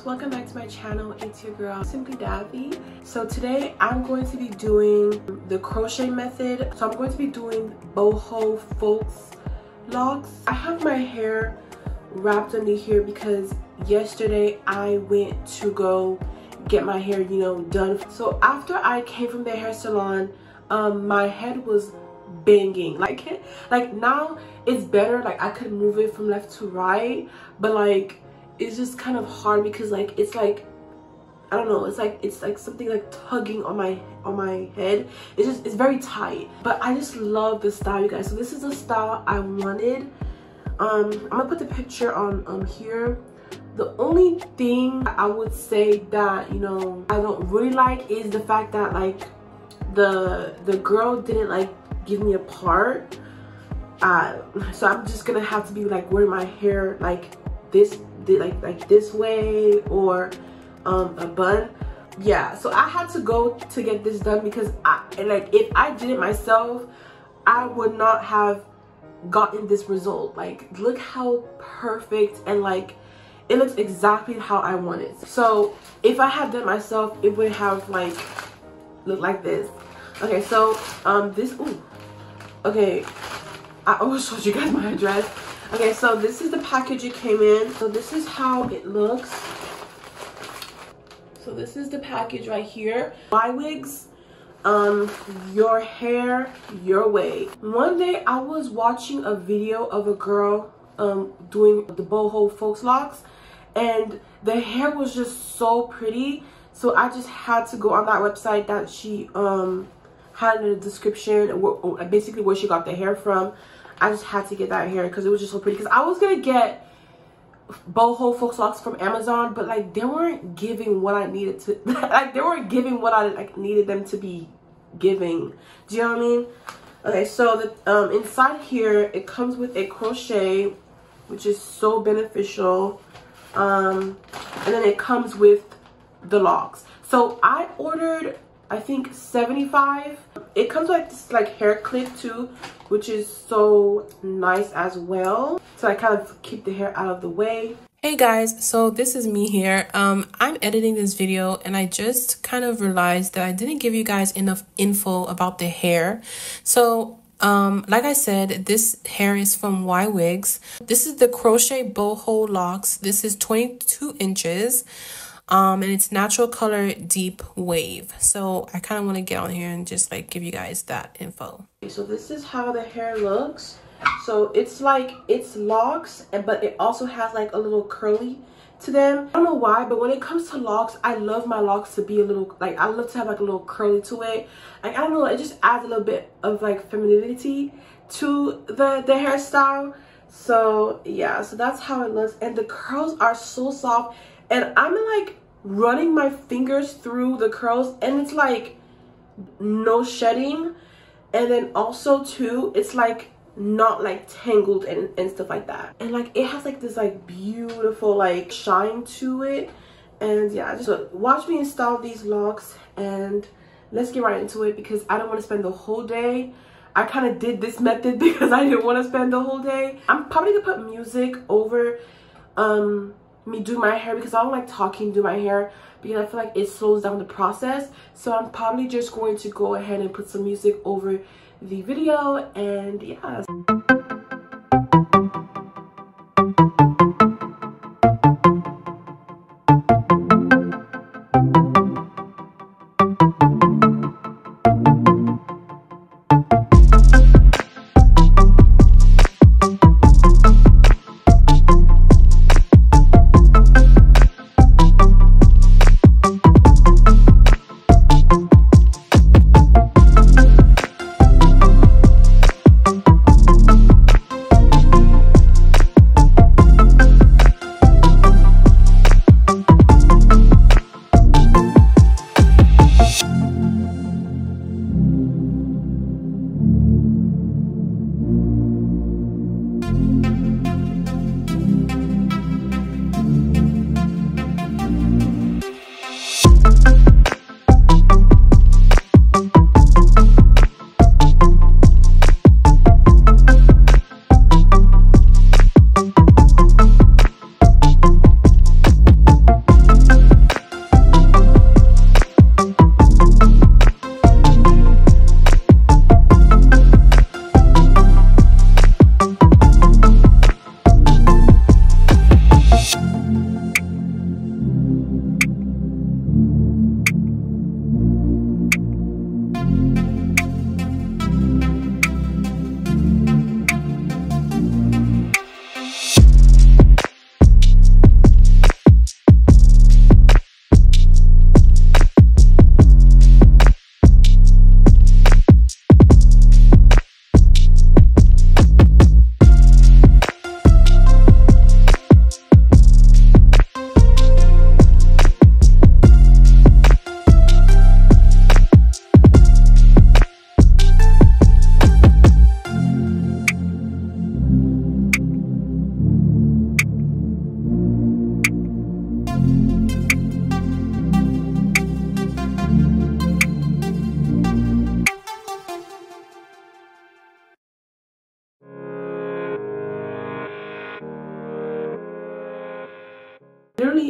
guys, welcome back to my channel. It's your girl Simply Daffy. So today I'm going to be doing the crochet method. So I'm going to be doing boho locks. I have my hair wrapped under here because yesterday I went to go get my hair, done. So after I came from the hair salon, my head was banging. Like now it's better. Like I could move it from left to right, but like it's just kind of hard because it's like I don't know, it's like something like tugging on my head. It's very tight, but I just love the style, you guys. So this is the style I wanted. I'm gonna put the picture on here. The only thing I would say that I don't really like is the fact that like the girl didn't like give me a part, so I'm just gonna have to be like wearing my hair like this, like this way, or a bun. Yeah, so I had to go to get this done because if I did it myself, I would not have gotten this result. Like look how perfect, and like it looks exactly how I want it. So if I had done it myself, it would have like looked like this. Okay, so okay, I almost showed you guys my address. Okay, so this is the package it came in. So this is how it looks. So this is the package right here. YWIGS, your hair, your way. One day I was watching a video of a girl doing the boho locks, and the hair was just so pretty. So I just had to go on that website that she had in the description, basically where she got the hair from. I just had to get that hair because it was just so pretty. Because I was gonna get boho locks from Amazon, but like they weren't giving what I needed to. Like they weren't giving what I needed them to be giving. Do you know what I mean? Okay, so the inside here it comes with a crochet, which is so beneficial, and then it comes with the locks. So I ordered, I think 75. It comes with this like hair clip too, which is so nice as well. So I kind of keep the hair out of the way. Hey guys, so this is me here. I'm editing this video and I just kind of realized that I didn't give you guys enough info about the hair. So like I said, this hair is from YWIGS. This is the Crochet Boho Locs. This is 22 inches. And it's natural color deep wave. So I kind of want to get on here and just like give you guys that info. So this is how the hair looks. So it's like it's locks, but it also has like a little curly to them. I don't know why, but when it comes to locks, I love my locks to be a little like, I love to have like a little curly to it. Like I don't know, it just adds a little bit of like femininity to the hairstyle. So yeah, so that's how it looks, and the curls are so soft. And I'm like running my fingers through the curls, and it's like no shedding. And then also too, it's like not like tangled and stuff like that. And like it has like this like beautiful like shine to it. And yeah, just watch me install these locks and let's get right into it, because I don't want to spend the whole day. I kind of did this method because I didn't want to spend the whole day. I'm probably gonna put music over me do my hair, because I don't like talking do my hair, because I feel like it slows down the process. So I'm probably just going to go ahead and put some music over the video, and yeah.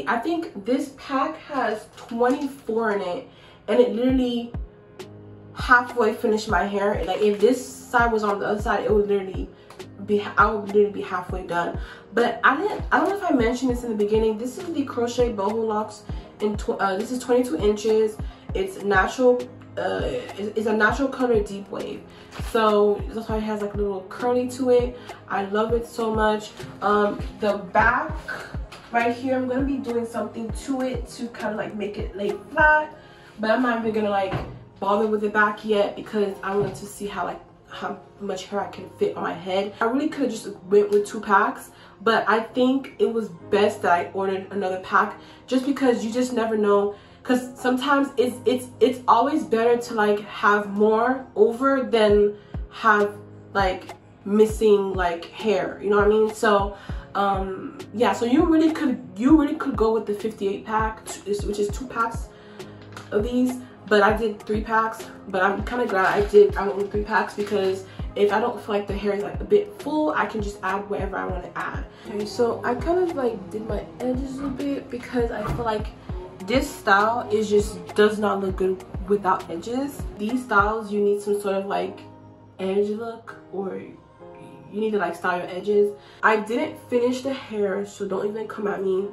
literally, I think this pack has 24 in it, and it literally halfway finished my hair. Like if this side was on the other side, it would literally be, I would literally be halfway done. But I don't know if I mentioned this in the beginning. This is the Crochet Boho Locs, and this is 22 inches. It's natural. It's a natural color deep wave, so that's why it has like a little curly to it. I love it so much. The back right here, I'm gonna be doing something to it to kind of like make it lay flat, but I'm not even gonna like bother with the back yet because I want to see how much hair I can fit on my head. I really could have just went with 2 packs, but I think it was best that I ordered another pack, just because you just never know. Because sometimes it's always better to like have more over than have like missing like hair, you know what I mean? So yeah, so you really could go with the 58 pack, which is 2 packs of these, but I did 3 packs. But I'm kind of glad I went with 3 packs, because if I don't feel like the hair is like a bit full, I can just add whatever I want to add. Okay, so I kind of like did my edges a bit, because I feel like this style does not look good without edges. These styles, you need some sort of like edge look, or you need to like style your edges. I didn't finish the hair, so don't even come at me.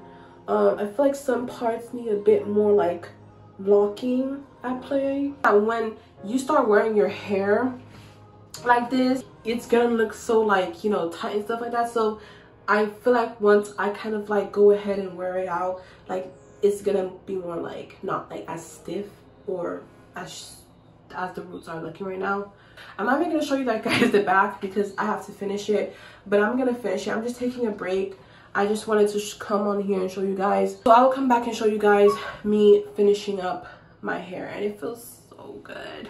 I feel like some parts need a bit more like locking at play. When you start wearing your hair like this, it's gonna look so like, you know, tight and stuff like that. So I feel like once I kind of like go ahead and wear it out, like it's gonna be more like not like as stiff or as the roots are looking right now. I'm not even gonna show you that, guys, the back, because I have to finish it, but I'm gonna finish it. I'm just taking a break. I just wanted to come on here and show you guys. So I will come back and show you guys me finishing up my hair, and it feels so good.